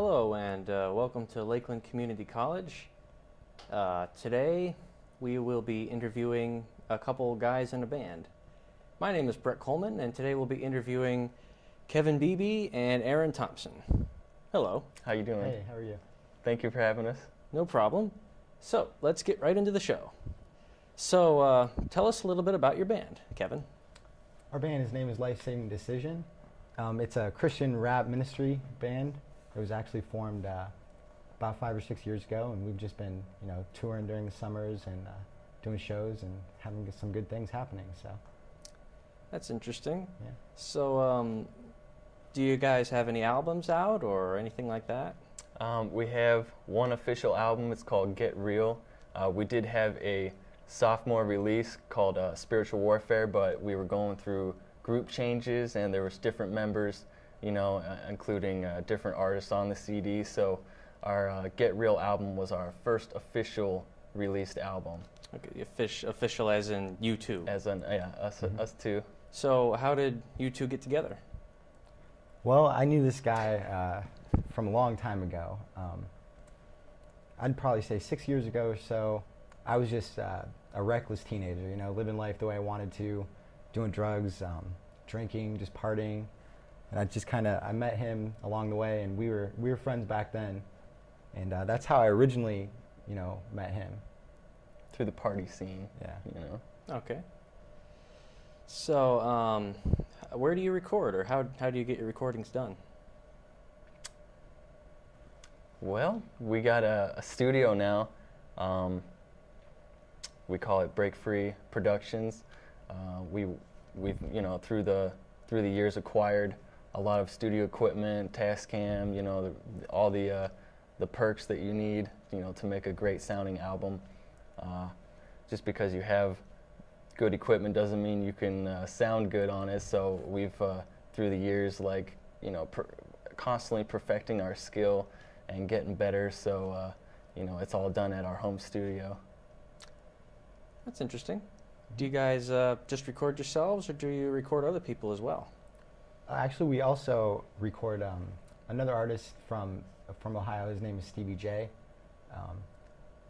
Hello and welcome to Lakeland Community College. Today we will be interviewing a couple guys in a band. My name is Brett Coleman and today we'll be interviewing Kevin Beebe and Aaron Thompson. Hello. How you doing? Hey, how are you? Thank you for having us. No problem. So let's get right into the show. So tell us a little bit about your band, Kevin. Our band, his name is Life Saving Decision. It's a Christian rap ministry band. It was actually formed about 5 or 6 years ago, and we've just been, touring during the summers and doing shows and having some good things happening. So That's interesting. yeah. So do you guys have any albums out or anything like that? We have one official album. It's called Get Real. We did have a sophomore release called Spiritual Warfare, but we were going through group changes and there was different members, including different artists on the CD. So our Get Real album was our first official released album. Okay, official as in you two. As in, us two. So how did you two get together? Well, I knew this guy from a long time ago. I'd probably say 6 years ago or so. I was just a reckless teenager, living life the way I wanted to, doing drugs, drinking, just partying. And I met him along the way, and we were friends back then. And that's how I originally, met him. Through the party scene. Yeah. Okay. So where do you record, or how do you get your recordings done? Well, we got a studio now. We call it Break Free Productions. We've through the years acquired a lot of studio equipment, Tascam, all the perks that you need, to make a great sounding album. Just because you have good equipment doesn't mean you can sound good on it. So we've through the years, constantly perfecting our skill and getting better. So it's all done at our home studio. That's interesting. Do you guys just record yourselves, or do you record other people as well? Actually, we also record another artist from Ohio. His name is Stevie J.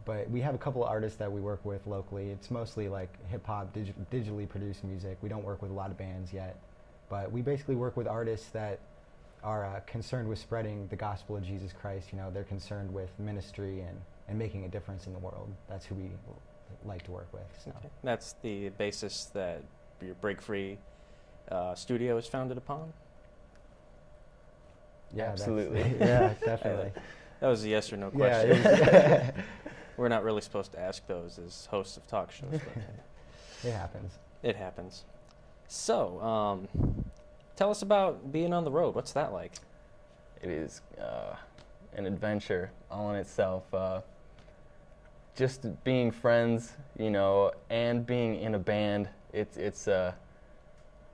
But we have a couple of artists that we work with locally. It's mostly like hip-hop, digitally produced music. We don't work with a lot of bands yet. But we basically work with artists that are concerned with spreading the gospel of Jesus Christ. They're concerned with ministry and making a difference in the world. That's who we like to work with. So. Okay. That's the basis that your Break Free studio is founded upon? Yeah, absolutely. Yeah, definitely. That was a yes or no question. Yeah, We're not really supposed to ask those as hosts of talk shows. But it happens. It happens. So, tell us about being on the road. What's that like? It is an adventure all in itself. Just being friends, and being in a band, it's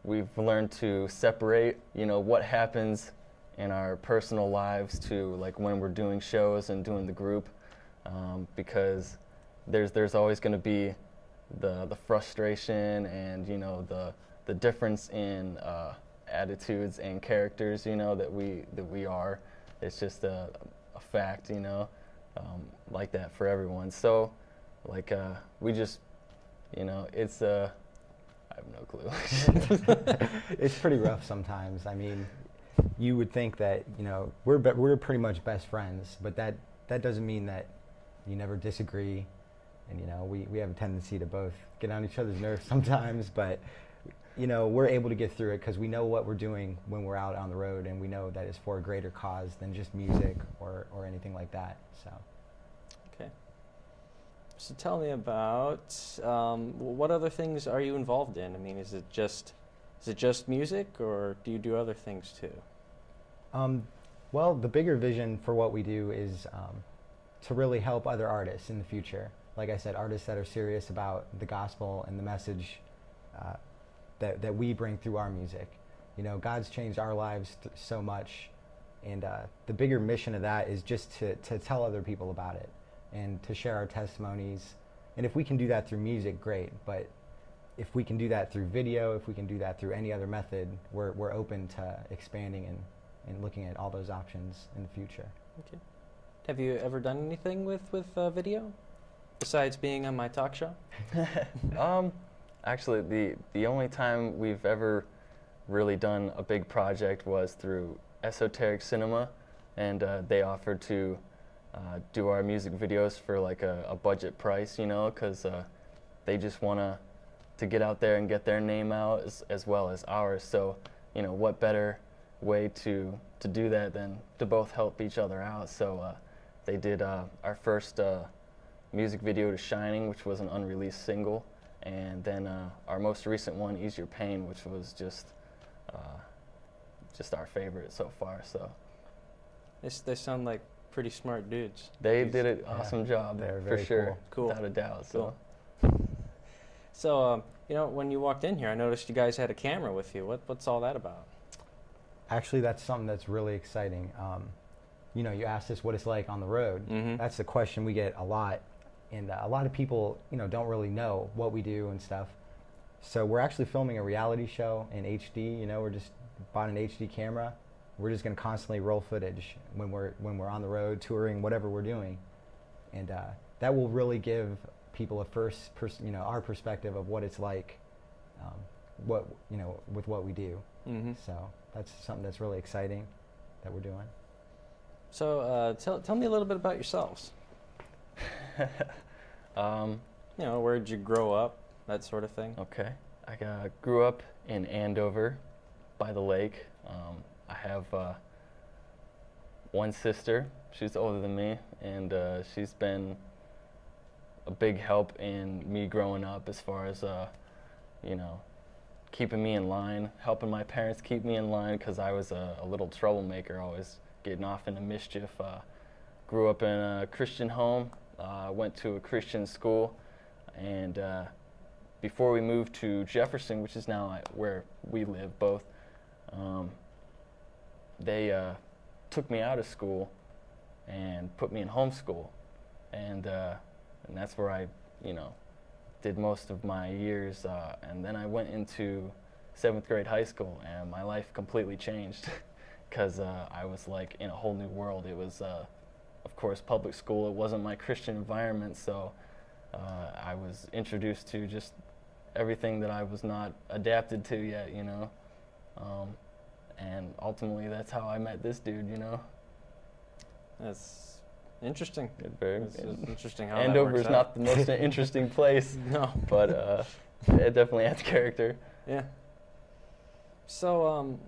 we've learned to separate, what happens in our personal lives to when we're doing shows and doing the group, because there's always going to be the frustration and the difference in attitudes and characters, that we are. It's just a fact, like that for everyone. So, we just, it's I have no clue. It's pretty rough sometimes. I mean, you would think that we're pretty much best friends, but that doesn't mean that you never disagree, and we have a tendency to both get on each other's nerves sometimes, but we're able to get through it because we know what we're doing when we're out on the road, and we know that it's for a greater cause than just music or anything like that. So. Okay. So tell me about what other things are you involved in? I mean, is it just music, or do you do other things too? Well, the bigger vision for what we do is to really help other artists in the future. Like I said, artists that are serious about the gospel and the message that we bring through our music. God's changed our lives so much, and the bigger mission of that is just to tell other people about it and to share our testimonies. And if we can do that through music, great. But if we can do that through video, if we can do that through any other method, we're open to expanding and looking at all those options in the future. Okay. Have you ever done anything with video besides being on my talk show? Actually, the only time we've ever really done a big project was through Esoteric Cinema, and they offered to do our music videos for like a budget price, you know, because they just want to get out there and get their name out as well as ours. So, you know, what better way to do that than to both help each other out. So they did our first music video to Shining, which was an unreleased single, and then our most recent one, Ease Your Pain, which was just our favorite so far. So They sound like pretty smart dudes. they did an awesome job, They're for very sure, cool. without a doubt. So. Cool. So, you know, when you walked in here, I noticed you guys had a camera with you. What's all that about? Actually, that's something that's really exciting. You know, you asked us what it's like on the road. Mm-hmm. That's the question we get a lot, and a lot of people, you know, don't really know what we do and stuff. So we're actually filming a reality show in HD. You know, we're just bought an HD camera. We're just going to constantly roll footage when we're on the road, touring, whatever we're doing, and that will really give people a our perspective of what it's like, what you know, with what we do. Mm-hmm. So that's something that's really exciting that we're doing. So tell me a little bit about yourselves. You know, where'd you grow up, that sort of thing. Okay. I grew up in Andover by the lake. I have one sister. She's older than me, and she's been a big help in me growing up as far as, you know, keeping me in line, helping my parents keep me in line, because I was a little troublemaker, always getting off into mischief. Grew up in a Christian home, went to a Christian school, and before we moved to Jefferson, which is now where we live both, they took me out of school and put me in homeschool, and that's where I, you know, did most of my years, and then I went into 7th grade high school, and my life completely changed because I was like in a whole new world. It was, of course, public school. It wasn't my Christian environment, so I was introduced to just everything that I was not adapted to yet, you know. And ultimately, that's how I met this dude, you know. That's interesting. It's interesting how that Andover works is out. not the most interesting place, No. but it definitely adds character. Yeah. So,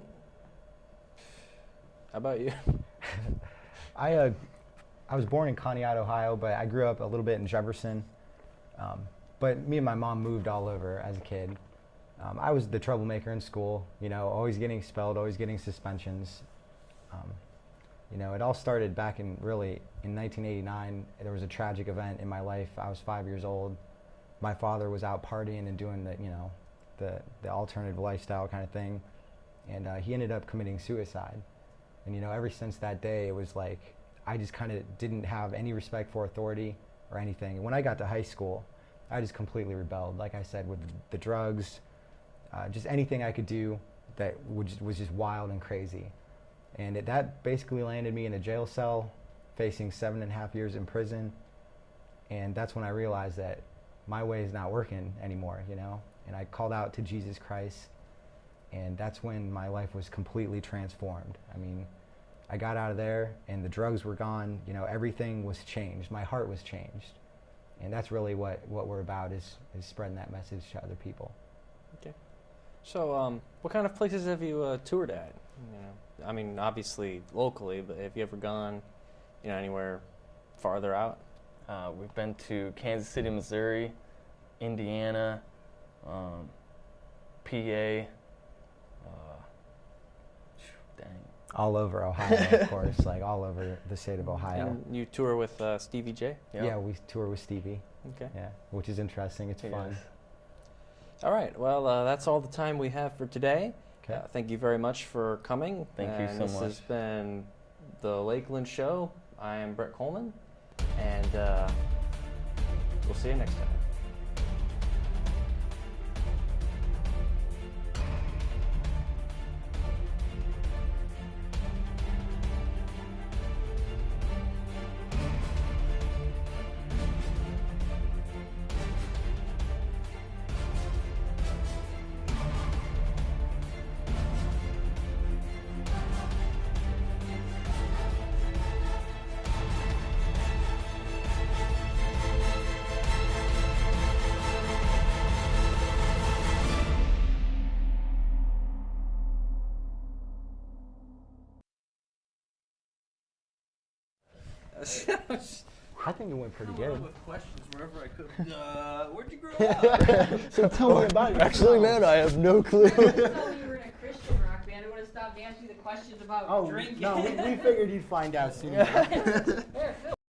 how about you? I was born in Conneaut, Ohio, but I grew up a little bit in Jefferson. But me and my mom moved all over as a kid. I was the troublemaker in school, you know, always getting expelled, always getting suspensions. You know, it all started back in 1989. There was a tragic event in my life. I was 5 years old. My father was out partying and doing the alternative lifestyle kind of thing, and he ended up committing suicide. And you know, ever since that day, it was like I just kind of didn't have any respect for authority or anything. And when I got to high school, I just completely rebelled. Like I said, with the drugs, just anything I could do that was just wild and crazy. And that basically landed me in a jail cell, facing 7.5 years in prison. And that's when I realized that my way is not working anymore, you know. And I called out to Jesus Christ, and that's when my life was completely transformed. I mean, I got out of there, and the drugs were gone. You know, everything was changed. My heart was changed. And that's really what we're about, is spreading that message to other people. Okay. So, what kind of places have you toured at? You know, I mean, obviously locally, but have you ever gone, you know, anywhere farther out? We've been to Kansas City, Missouri, Indiana, PA. Dang. All over Ohio, of course, like all over the state of Ohio. And you tour with Stevie J? Yep. Yeah, we tour with Stevie. Okay. Yeah, which is interesting. It's fun. Yes. All right. Well, that's all the time we have for today. Okay. Thank you very much for coming. Thank you so This much. has been the Lakeland Show. I am Brett Coleman, and we'll see you next time. I think it went pretty I went good. with questions wherever I could. Where'd you grow up? So tell me about yourself. Actually, man, I have no clue. I told you you were in a Christian rock band. I would have stopped asking you the questions about Oh, drinking. no, we figured you'd find out soon enough. There, Phil,